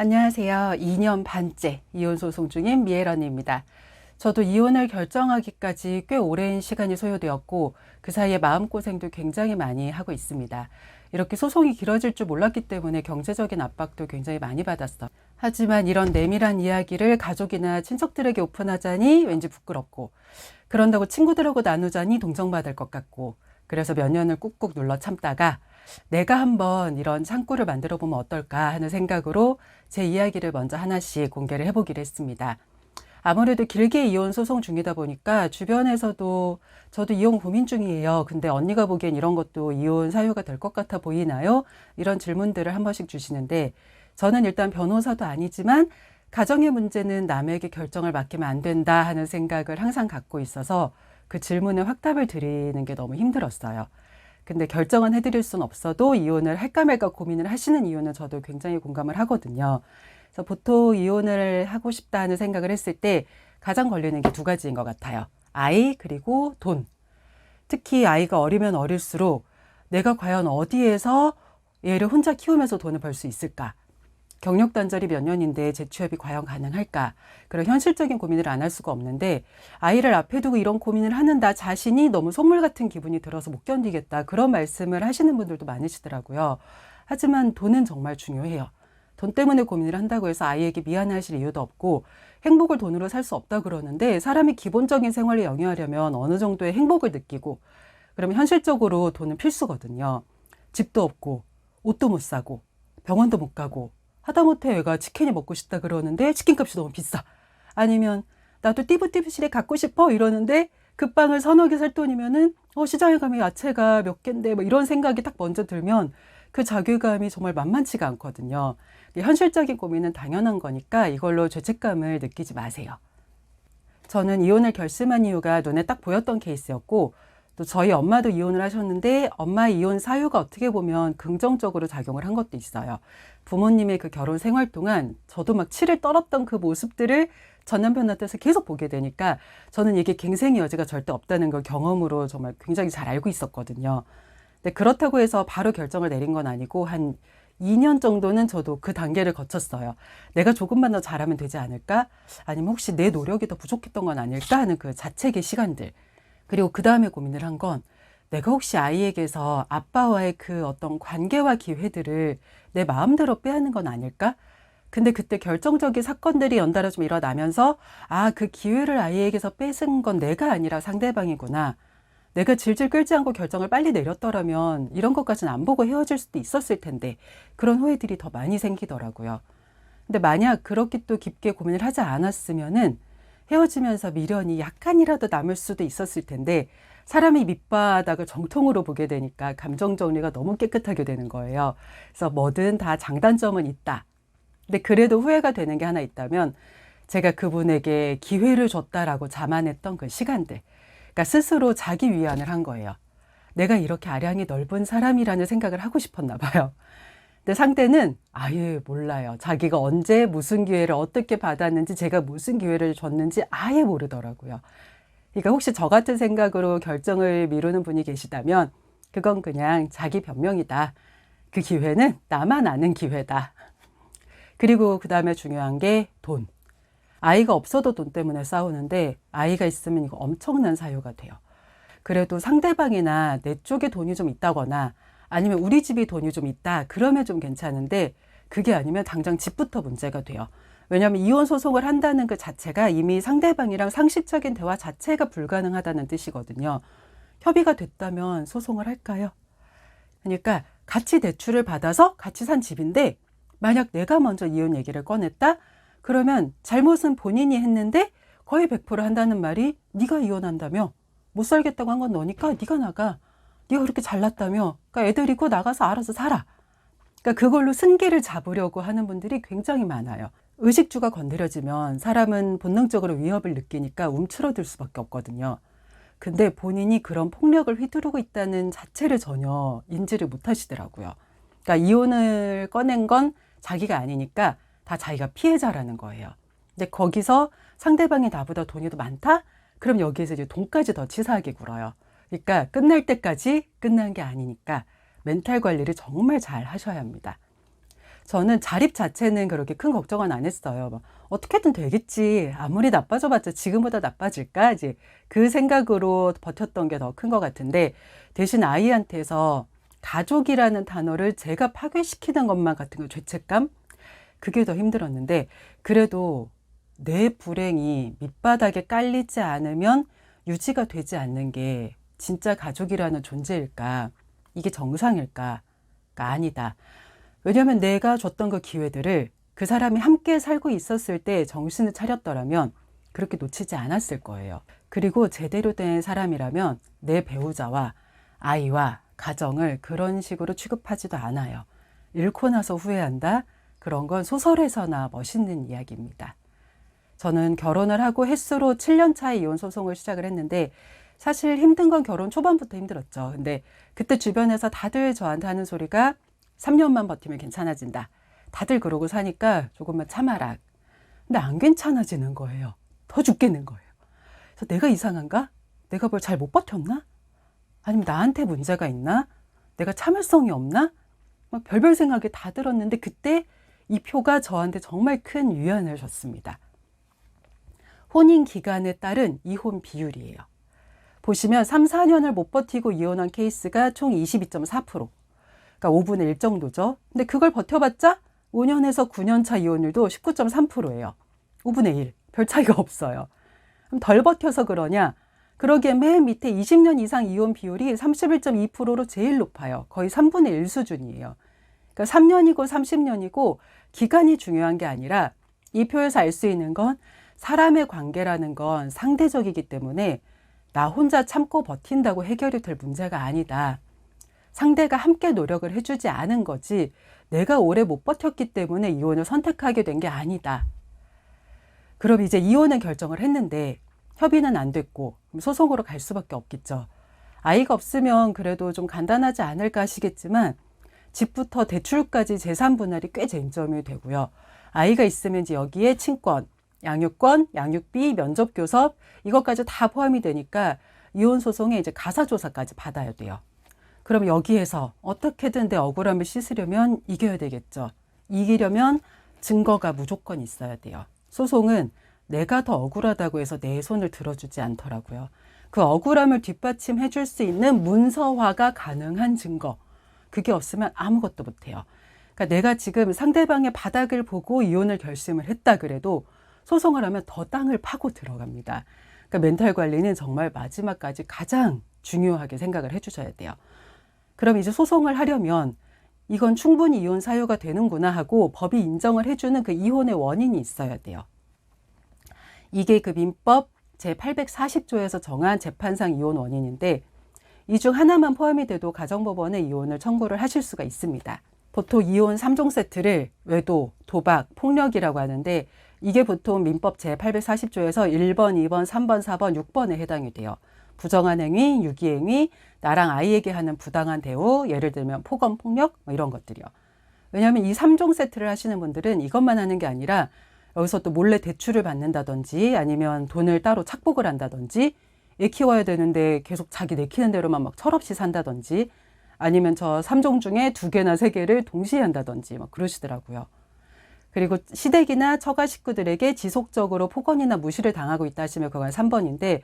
안녕하세요. 2년 반째 이혼 소송 중인 미애런입니다. 저도 이혼을 결정하기까지 꽤 오랜 시간이 소요되었고 그 사이에 마음고생도 굉장히 많이 하고 있습니다. 이렇게 소송이 길어질 줄 몰랐기 때문에 경제적인 압박도 굉장히 많이 받았어요. 하지만 이런 내밀한 이야기를 가족이나 친척들에게 오픈하자니 왠지 부끄럽고, 그런다고 친구들하고 나누자니 동정받을 것 같고, 그래서 몇 년을 꾹꾹 눌러 참다가 내가 한번 이런 창구를 만들어 보면 어떨까 하는 생각으로 제 이야기를 먼저 하나씩 공개를 해보기로 했습니다. 아무래도 길게 이혼 소송 중이다 보니까 주변에서도 저도 이혼 고민 중이에요. 근데 언니가 보기엔 이런 것도 이혼 사유가 될 것 같아 보이나요? 이런 질문들을 한 번씩 주시는데, 저는 일단 변호사도 아니지만 가정의 문제는 남에게 결정을 맡기면 안 된다 하는 생각을 항상 갖고 있어서 그 질문에 확답을 드리는 게 너무 힘들었어요. 근데 결정은 해드릴 순 없어도 이혼을 할까 말까 고민을 하시는 이유는 저도 굉장히 공감을 하거든요. 그래서 보통 이혼을 하고 싶다 하는 생각을 했을 때 가장 걸리는 게 두 가지인 것 같아요. 아이, 그리고 돈. 특히 아이가 어리면 어릴수록 내가 과연 어디에서 얘를 혼자 키우면서 돈을 벌 수 있을까? 경력 단절이 몇 년인데 재취업이 과연 가능할까? 그런 현실적인 고민을 안 할 수가 없는데, 아이를 앞에 두고 이런 고민을 하는 나 자신이 너무 선물 같은 기분이 들어서 못 견디겠다, 그런 말씀을 하시는 분들도 많으시더라고요. 하지만 돈은 정말 중요해요. 돈 때문에 고민을 한다고 해서 아이에게 미안해하실 이유도 없고, 행복을 돈으로 살 수 없다 그러는데, 사람이 기본적인 생활을 영위하려면 어느 정도의 행복을 느끼고, 그러면 현실적으로 돈은 필수거든요. 집도 없고 옷도 못 사고 병원도 못 가고, 하다못해 애가 치킨이 먹고 싶다 그러는데 치킨값이 너무 비싸. 아니면 나도 띠부띠부실에 갖고 싶어 이러는데 그 빵을 서너 개 살 돈이면은 시장에 가면 야채가 몇 갠데 뭐 이런 생각이 딱 먼저 들면 그 자괴감이 정말 만만치가 않거든요. 현실적인 고민은 당연한 거니까 이걸로 죄책감을 느끼지 마세요. 저는 이혼을 결심한 이유가 눈에 딱 보였던 케이스였고, 또 저희 엄마도 이혼을 하셨는데 엄마의 이혼 사유가 어떻게 보면 긍정적으로 작용을 한 것도 있어요. 부모님의 그 결혼 생활 동안 저도 막 치를 떨었던 그 모습들을 전 남편한테서 계속 보게 되니까 저는 이게 갱생의 여지가 절대 없다는 걸 경험으로 정말 굉장히 잘 알고 있었거든요. 근데 그렇다고 해서 바로 결정을 내린 건 아니고 한 2년 정도는 저도 그 단계를 거쳤어요. 내가 조금만 더 잘하면 되지 않을까? 아니면 혹시 내 노력이 더 부족했던 건 아닐까 하는 그 자책의 시간들. 그리고 그 다음에 고민을 한 건, 내가 혹시 아이에게서 아빠와의 그 어떤 관계와 기회들을 내 마음대로 빼앗는 건 아닐까? 근데 그때 결정적인 사건들이 연달아 좀 일어나면서, 아, 그 기회를 아이에게서 뺏은 건 내가 아니라 상대방이구나. 내가 질질 끌지 않고 결정을 빨리 내렸더라면 이런 것까지는 안 보고 헤어질 수도 있었을 텐데, 그런 후회들이 더 많이 생기더라고요. 근데 만약 그렇게 또 깊게 고민을 하지 않았으면은 헤어지면서 미련이 약간이라도 남을 수도 있었을 텐데, 사람이 밑바닥을 정통으로 보게 되니까 감정 정리가 너무 깨끗하게 되는 거예요. 그래서 뭐든 다 장단점은 있다. 근데 그래도 후회가 되는 게 하나 있다면, 제가 그분에게 기회를 줬다라고 자만했던 그 시간들. 그러니까 스스로 자기 위안을 한 거예요. 내가 이렇게 아량이 넓은 사람이라는 생각을 하고 싶었나 봐요. 근데 상대는 아예 몰라요. 자기가 언제 무슨 기회를 어떻게 받았는지, 제가 무슨 기회를 줬는지 아예 모르더라고요. 그러니까 혹시 저 같은 생각으로 결정을 미루는 분이 계시다면 그건 그냥 자기 변명이다. 그 기회는 나만 아는 기회다. 그리고 그 다음에 중요한 게 돈. 아이가 없어도 돈 때문에 싸우는데 아이가 있으면 이거 엄청난 사유가 돼요. 그래도 상대방이나 내 쪽에 돈이 좀 있다거나 아니면 우리 집이 돈이 좀 있다, 그러면 좀 괜찮은데, 그게 아니면 당장 집부터 문제가 돼요. 왜냐하면 이혼 소송을 한다는 그 자체가 이미 상대방이랑 상식적인 대화 자체가 불가능하다는 뜻이거든요. 협의가 됐다면 소송을 할까요? 그러니까 같이 대출을 받아서 같이 산 집인데, 만약 내가 먼저 이혼 얘기를 꺼냈다? 그러면 잘못은 본인이 했는데 거의 100% 한다는 말이, 네가 이혼한다며? 못 살겠다고 한 건 너니까 네가 나가. 네가 그렇게 잘났다며? 그러니까 애들 있고 나가서 알아서 살아. 그러니까 그걸로 승기를 잡으려고 하는 분들이 굉장히 많아요. 의식주가 건드려지면 사람은 본능적으로 위협을 느끼니까 움츠러들 수밖에 없거든요. 근데 본인이 그런 폭력을 휘두르고 있다는 자체를 전혀 인지를 못 하시더라고요. 그러니까 이혼을 꺼낸 건 자기가 아니니까 다 자기가 피해자라는 거예요. 근데 거기서 상대방이 나보다 돈이 더 많다? 그럼 여기에서 이제 돈까지 더 치사하게 굴어요. 그러니까 끝날 때까지 끝난 게 아니니까 멘탈 관리를 정말 잘 하셔야 합니다. 저는 자립 자체는 그렇게 큰 걱정은 안 했어요. 막 어떻게든 되겠지. 아무리 나빠져봤자 지금보다 나빠질까? 이제 그 생각으로 버텼던 게 더 큰 것 같은데, 대신 아이한테서 가족이라는 단어를 제가 파괴시키는 것만 같은 거 죄책감? 그게 더 힘들었는데, 그래도 내 불행이 밑바닥에 깔리지 않으면 유지가 되지 않는 게 진짜 가족이라는 존재일까? 이게 정상일까? 아니다. 왜냐하면 내가 줬던 그 기회들을 그 사람이 함께 살고 있었을 때 정신을 차렸더라면 그렇게 놓치지 않았을 거예요. 그리고 제대로 된 사람이라면 내 배우자와 아이와 가정을 그런 식으로 취급하지도 않아요. 잃고 나서 후회한다? 그런 건 소설에서나 멋있는 이야기입니다. 저는 결혼을 하고 햇수로 7년 차에 이혼 소송을 시작을 했는데, 사실 힘든 건 결혼 초반부터 힘들었죠. 근데 그때 주변에서 다들 저한테 하는 소리가 3년만 버티면 괜찮아진다. 다들 그러고 사니까 조금만 참아라. 근데 안 괜찮아지는 거예요. 더 죽겠는 거예요. 그래서 내가 이상한가? 내가 뭘 잘 못 버텼나? 아니면 나한테 문제가 있나? 내가 참을성이 없나? 막 별별 생각이 다 들었는데, 그때 이 표가 저한테 정말 큰 위안을 줬습니다. 혼인 기간에 따른 이혼 비율이에요. 보시면 3, 4년을 못 버티고 이혼한 케이스가 총 22.4%. 그러니까 5분의 1 정도죠. 근데 그걸 버텨봤자 5년에서 9년 차 이혼율도 19.3%예요. 5분의 1. 별 차이가 없어요. 그럼 덜 버텨서 그러냐? 그러기에 맨 밑에 20년 이상 이혼 비율이 31.2%로 제일 높아요. 거의 3분의 1 수준이에요. 그러니까 3년이고 30년이고 기간이 중요한 게 아니라, 이 표에서 알 수 있는 건 사람의 관계라는 건 상대적이기 때문에 나 혼자 참고 버틴다고 해결이 될 문제가 아니다. 상대가 함께 노력을 해주지 않은 거지 내가 오래 못 버텼기 때문에 이혼을 선택하게 된 게 아니다. 그럼 이제 이혼을 결정을 했는데 협의는 안 됐고 소송으로 갈 수밖에 없겠죠. 아이가 없으면 그래도 좀 간단하지 않을까 하시겠지만, 집부터 대출까지 재산 분할이 꽤 쟁점이 되고요. 아이가 있으면 이제 여기에 친권, 양육권, 양육비, 면접 교섭, 이것까지 다 포함이 되니까 이혼 소송에 이제 가사조사까지 받아야 돼요. 그럼 여기에서 어떻게든 내 억울함을 씻으려면 이겨야 되겠죠. 이기려면 증거가 무조건 있어야 돼요. 소송은 내가 더 억울하다고 해서 내 손을 들어주지 않더라고요. 그 억울함을 뒷받침해 줄 수 있는 문서화가 가능한 증거, 그게 없으면 아무것도 못해요. 그러니까 내가 지금 상대방의 바닥을 보고 이혼을 결심을 했다 그래도 소송을 하면 더 땅을 파고 들어갑니다. 그러니까 멘탈 관리는 정말 마지막까지 가장 중요하게 생각을 해주셔야 돼요. 그럼 이제 소송을 하려면 이건 충분히 이혼 사유가 되는구나 하고 법이 인정을 해주는 그 이혼의 원인이 있어야 돼요. 이게 그 민법 제840조에서 정한 재판상 이혼 원인인데, 이 중 하나만 포함이 돼도 가정법원에 이혼을 청구를 하실 수가 있습니다. 보통 이혼 3종 세트를 외도, 도박, 폭력이라고 하는데, 이게 보통 민법 제840조에서 1번, 2번, 3번, 4번, 6번에 해당이 돼요. 부정한 행위, 유기행위, 나랑 아이에게 하는 부당한 대우, 예를 들면 폭언, 폭력, 뭐 이런 것들이요. 왜냐하면 이 3종 세트를 하시는 분들은 이것만 하는 게 아니라 여기서 또 몰래 대출을 받는다든지, 아니면 돈을 따로 착복을 한다든지, 애 키워야 되는데 계속 자기 내키는 대로만 막 철없이 산다든지, 아니면 저 3종 중에 2개나 3개를 동시에 한다든지 막 그러시더라고요. 그리고 시댁이나 처가 식구들에게 지속적으로 폭언이나 무시를 당하고 있다 하시면 그건 3번인데,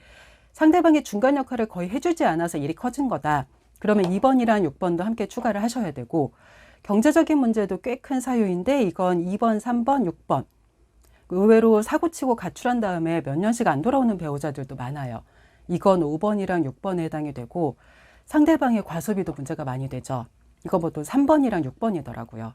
상대방의 중간 역할을 거의 해주지 않아서 일이 커진 거다. 그러면 2번이랑 6번도 함께 추가를 하셔야 되고, 경제적인 문제도 꽤 큰 사유인데 이건 2번, 3번, 6번. 의외로 사고치고 가출한 다음에 몇 년씩 안 돌아오는 배우자들도 많아요. 이건 5번이랑 6번에 해당이 되고, 상대방의 과소비도 문제가 많이 되죠. 이거 보통 3번이랑 6번이더라고요.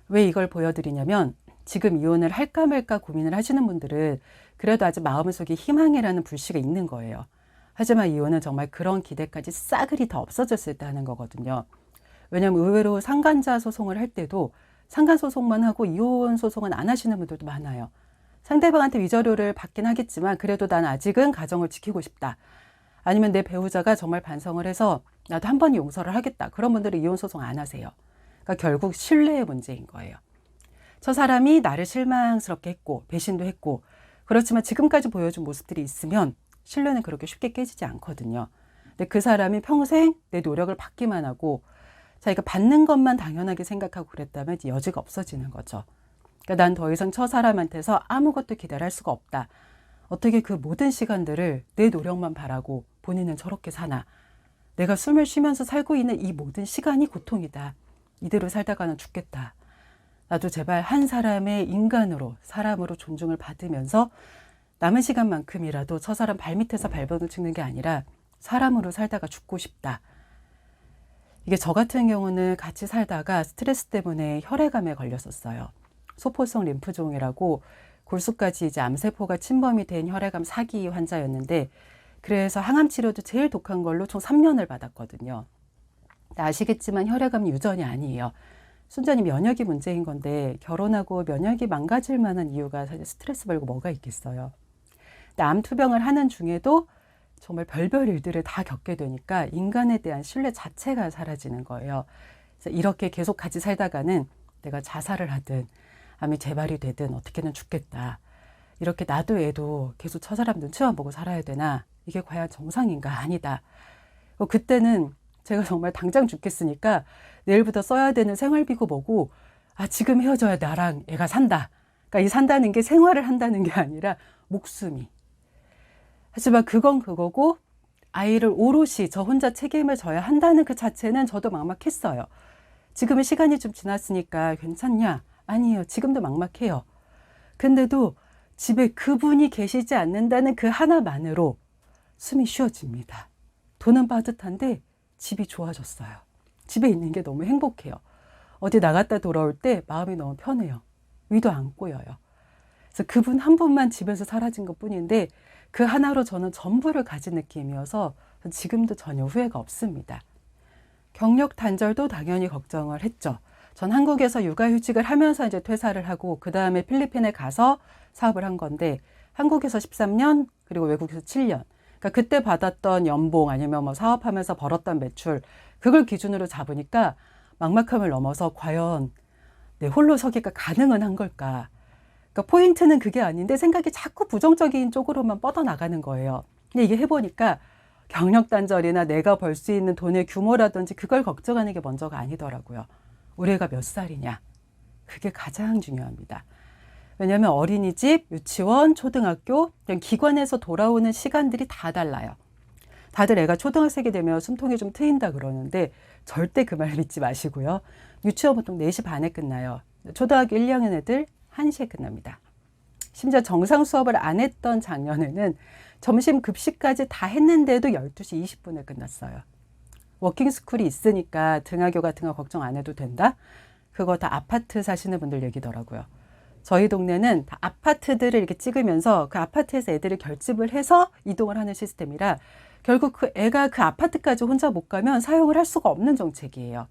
왜 이걸 보여드리냐면, 지금 이혼을 할까 말까 고민을 하시는 분들은 그래도 아직 마음속에 희망이라는 불씨가 있는 거예요. 하지만 이혼은 정말 그런 기대까지 싸그리 다 없어졌을 때 하는 거거든요. 왜냐하면 의외로 상간자 소송을 할 때도 상간 소송만 하고 이혼 소송은 안 하시는 분들도 많아요. 상대방한테 위자료를 받긴 하겠지만 그래도 난 아직은 가정을 지키고 싶다. 아니면 내 배우자가 정말 반성을 해서 나도 한 번 용서를 하겠다. 그런 분들은 이혼 소송 안 하세요. 그러니까 결국 신뢰의 문제인 거예요. 저 사람이 나를 실망스럽게 했고 배신도 했고, 그렇지만 지금까지 보여준 모습들이 있으면 신뢰는 그렇게 쉽게 깨지지 않거든요. 근데 그 사람이 평생 내 노력을 받기만 하고 자, 이거 받는 것만 당연하게 생각하고 그랬다면 이제 여지가 없어지는 거죠. 그러니까 난 더 이상 저 사람한테서 아무것도 기대를 할 수가 없다. 어떻게 그 모든 시간들을 내 노력만 바라고 본인은 저렇게 사나. 내가 숨을 쉬면서 살고 있는 이 모든 시간이 고통이다. 이대로 살다가는 죽겠다. 나도 제발 한 사람의 인간으로, 사람으로 존중을 받으면서 남은 시간만큼이라도 저 사람 발밑에서 발버둥 치는 게 아니라 사람으로 살다가 죽고 싶다. 이게 저 같은 경우는 같이 살다가 스트레스 때문에 혈액암에 걸렸었어요. 소포성 림프종이라고 골수까지 이제 암세포가 침범이 된 혈액암 4기 환자였는데, 그래서 항암 치료도 제일 독한 걸로 총 3년을 받았거든요. 아시겠지만 혈액암 유전이 아니에요. 순전히 면역이 문제인 건데, 결혼하고 면역이 망가질 만한 이유가 사실 스트레스 말고 뭐가 있겠어요. 근데 암 투병을 하는 중에도 정말 별별 일들을 다 겪게 되니까 인간에 대한 신뢰 자체가 사라지는 거예요. 그래서 이렇게 계속 같이 살다가는 내가 자살을 하든 암이 재발이 되든 어떻게든 죽겠다. 이렇게 나도 애도 계속 저 사람 눈치만 보고 살아야 되나? 이게 과연 정상인가? 아니다. 그때는 제가 정말 당장 죽겠으니까 내일부터 써야 되는 생활비고 뭐고, 지금 헤어져야 나랑 애가 산다. 그러니까 이 산다는 게 생활을 한다는 게 아니라 목숨이. 하지만 그건 그거고, 아이를 오롯이 저 혼자 책임을 져야 한다는 그 자체는 저도 막막했어요. 지금은 시간이 좀 지났으니까 괜찮냐? 아니에요. 지금도 막막해요. 근데도 집에 그분이 계시지 않는다는 그 하나만으로 숨이 쉬어집니다. 돈은 빠듯한데 집이 좋아졌어요. 집에 있는 게 너무 행복해요. 어디 나갔다 돌아올 때 마음이 너무 편해요. 위도 안 꼬여요. 그래서 그분 한 분만 집에서 사라진 것 뿐인데 그 하나로 저는 전부를 가진 느낌이어서 지금도 전혀 후회가 없습니다. 경력 단절도 당연히 걱정을 했죠. 전 한국에서 육아휴직을 하면서 이제 퇴사를 하고 그 다음에 필리핀에 가서 사업을 한 건데, 한국에서 13년 그리고 외국에서 7년. 그러니까 그때 받았던 연봉 아니면 뭐 사업하면서 벌었던 매출, 그걸 기준으로 잡으니까 막막함을 넘어서 과연 내 홀로 서기가 가능은 한 걸까? 그러니까 포인트는 그게 아닌데 생각이 자꾸 부정적인 쪽으로만 뻗어나가는 거예요. 근데 이게 해보니까 경력 단절이나 내가 벌 수 있는 돈의 규모라든지 그걸 걱정하는 게 먼저가 아니더라고요. 올해가 몇 살이냐? 그게 가장 중요합니다. 왜냐하면 어린이집, 유치원, 초등학교, 그냥 기관에서 돌아오는 시간들이 다 달라요. 다들 애가 초등학생이 되면 숨통이 좀 트인다 그러는데 절대 그 말 믿지 마시고요. 유치원 보통 4시 반에 끝나요. 초등학교 1, 2학년 애들 1시에 끝납니다. 심지어 정상 수업을 안 했던 작년에는 점심 급식까지 다 했는데도 12시 20분에 끝났어요. 워킹스쿨이 있으니까 등하교 같은 거 걱정 안 해도 된다? 그거 다 아파트 사시는 분들 얘기더라고요. 저희 동네는 다 아파트들을 이렇게 찍으면서 그 아파트에서 애들을 결집을 해서 이동을 하는 시스템이라 결국 그 애가 그 아파트까지 혼자 못 가면 사용을 할 수가 없는 정책이에요.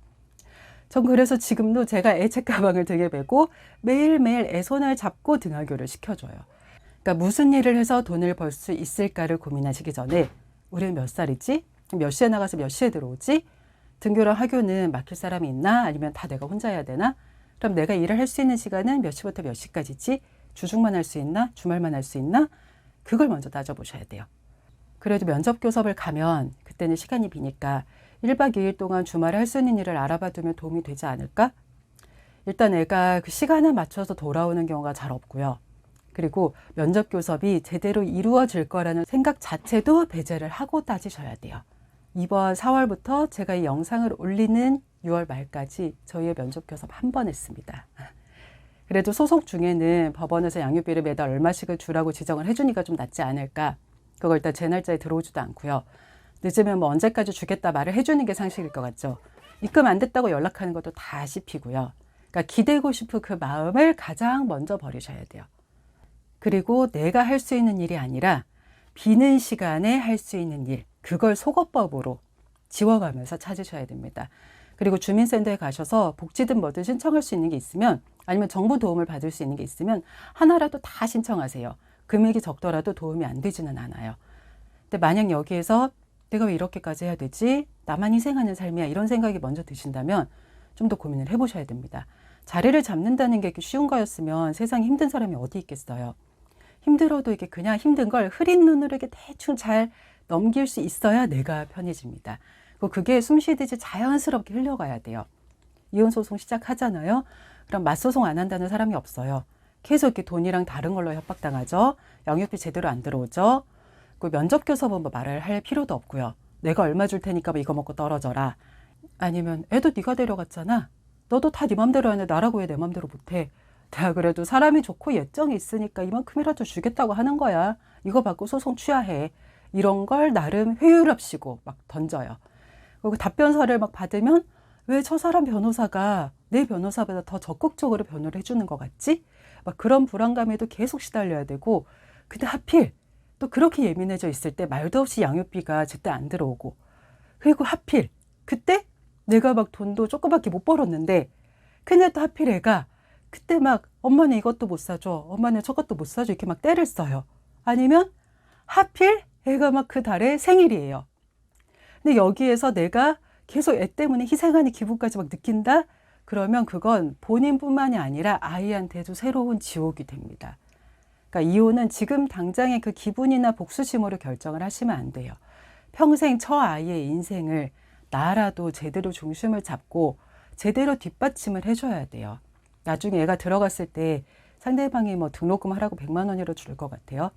전 그래서 지금도 제가 애 책가방을 등에 메고 매일매일 애 손을 잡고 등하교를 시켜줘요. 그러니까 무슨 일을 해서 돈을 벌 수 있을까를 고민하시기 전에 우리는 몇 살이지? 몇 시에 나가서 몇 시에 들어오지? 등교랑 하교는 맡길 사람이 있나? 아니면 다 내가 혼자 해야 되나? 그럼 내가 일을 할 수 있는 시간은 몇 시부터 몇 시까지지? 주중만 할 수 있나? 주말만 할 수 있나? 그걸 먼저 따져보셔야 돼요. 그래도 면접 교섭을 가면 그때는 시간이 비니까 1박 2일 동안 주말에 할 수 있는 일을 알아봐 두면 도움이 되지 않을까? 일단 애가 그 시간에 맞춰서 돌아오는 경우가 잘 없고요. 그리고 면접 교섭이 제대로 이루어질 거라는 생각 자체도 배제를 하고 따지셔야 돼요. 이번 4월부터 제가 이 영상을 올리는 6월 말까지 저희의 면접 교섭 한 번 했습니다. 그래도 소속 중에는 법원에서 양육비를 매달 얼마씩을 주라고 지정을 해주니까 좀 낫지 않을까. 그걸 일단 제 날짜에 들어오지도 않고요. 늦으면 뭐 언제까지 주겠다 말을 해주는 게 상식일 것 같죠. 입금 안 됐다고 연락하는 것도 다 씹히고요. 그러니까 기대고 싶은 그 마음을 가장 먼저 버리셔야 돼요. 그리고 내가 할 수 있는 일이 아니라 비는 시간에 할 수 있는 일, 그걸 속어법으로 지워가면서 찾으셔야 됩니다. 그리고 주민센터에 가셔서 복지든 뭐든 신청할 수 있는 게 있으면, 아니면 정부 도움을 받을 수 있는 게 있으면 하나라도 다 신청하세요. 금액이 적더라도 도움이 안 되지는 않아요. 근데 만약 여기에서 내가 왜 이렇게까지 해야 되지? 나만 희생하는 삶이야. 이런 생각이 먼저 드신다면 좀 더 고민을 해보셔야 됩니다. 자리를 잡는다는 게 쉬운 거였으면 세상에 힘든 사람이 어디 있겠어요. 힘들어도 이게 그냥 힘든 걸 흐린 눈으로 이렇게 대충 잘 넘길 수 있어야 내가 편해집니다. 그게 숨 쉬듯이 자연스럽게 흘러가야 돼요. 이혼 소송 시작하잖아요. 그럼 맞소송 안 한다는 사람이 없어요. 계속 이렇게 돈이랑 다른 걸로 협박당하죠. 양육비 제대로 안 들어오죠. 그 면접 교섭은 뭐 말을 할 필요도 없고요. 내가 얼마 줄 테니까 뭐 이거 먹고 떨어져라. 아니면 애도 네가 데려갔잖아. 너도 다 네 맘대로 하는데 나라고 왜 내 맘대로 못해. 내가 그래도 사람이 좋고 예정이 있으니까 이만큼이라도 주겠다고 하는 거야. 이거 받고 소송 취하해. 이런 걸 나름 회유랍시고 막 던져요. 그리고 답변서를 막 받으면 왜 저 사람 변호사가 내 변호사보다 더 적극적으로 변호를 해주는 것 같지? 막 그런 불안감에도 계속 시달려야 되고, 근데 하필 또 그렇게 예민해져 있을 때 말도 없이 양육비가 제때 안 들어오고, 그리고 하필 그때 내가 막 돈도 조금밖에 못 벌었는데, 근데 또 하필 애가 그때 막 엄마는 이것도 못 사줘, 엄마는 저것도 못 사줘 이렇게 막 떼를 써요. 아니면 하필 애가 막 그 달에 생일이에요. 근데 여기에서 내가 계속 애 때문에 희생하는 기분까지 막 느낀다? 그러면 그건 본인뿐만이 아니라 아이한테도 새로운 지옥이 됩니다. 그러니까 이혼은 지금 당장의 그 기분이나 복수심으로 결정을 하시면 안 돼요. 평생 저 아이의 인생을 나라도 제대로 중심을 잡고 제대로 뒷받침을 해줘야 돼요. 나중에 애가 들어갔을 때 상대방이 뭐 등록금 하라고 100만 원이라도 줄 것 같아요.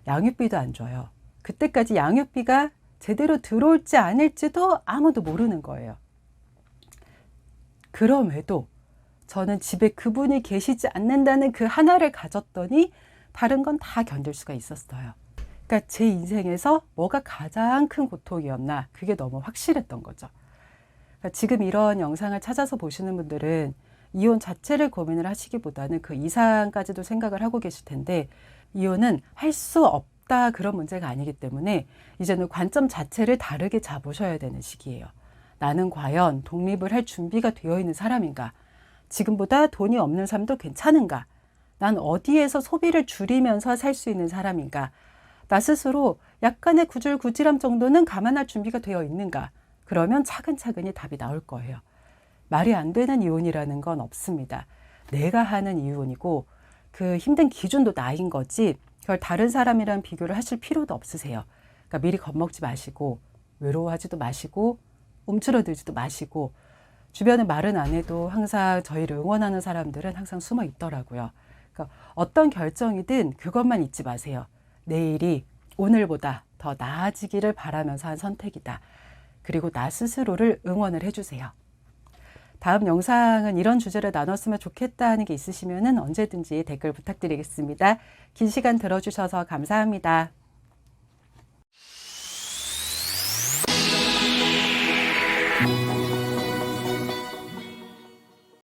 양육비도 안 줘요. 그때까지 양육비가 제대로 들어올지 아닐지도 아무도 모르는 거예요. 그럼에도 저는 집에 그분이 계시지 않는다는 그 하나를 가졌더니 다른 건 다 견딜 수가 있었어요. 그러니까 제 인생에서 뭐가 가장 큰 고통이었나, 그게 너무 확실했던 거죠. 그러니까 지금 이런 영상을 찾아서 보시는 분들은 이혼 자체를 고민을 하시기보다는 그 이상까지도 생각을 하고 계실 텐데, 이혼은 할 수 없다 그런 문제가 아니기 때문에 이제는 관점 자체를 다르게 잡으셔야 되는 시기예요. 나는 과연 독립을 할 준비가 되어 있는 사람인가? 지금보다 돈이 없는 삶도 괜찮은가? 난 어디에서 소비를 줄이면서 살 수 있는 사람인가? 나 스스로 약간의 구질구질함 정도는 감안할 준비가 되어 있는가? 그러면 차근차근히 답이 나올 거예요. 말이 안 되는 이혼이라는 건 없습니다. 내가 하는 이혼이고 그 힘든 기준도 나인 거지, 그걸 다른 사람이랑 비교를 하실 필요도 없으세요. 그러니까 미리 겁먹지 마시고, 외로워하지도 마시고, 움츠러들지도 마시고, 주변에 말은 안 해도 항상 저희를 응원하는 사람들은 항상 숨어 있더라고요. 그러니까 어떤 결정이든 그것만 잊지 마세요. 내일이 오늘보다 더 나아지기를 바라면서 한 선택이다. 그리고 나 스스로를 응원을 해주세요. 다음 영상은 이런 주제를 나눴으면 좋겠다 하는 게 있으시면 언제든지 댓글 부탁드리겠습니다. 긴 시간 들어주셔서 감사합니다.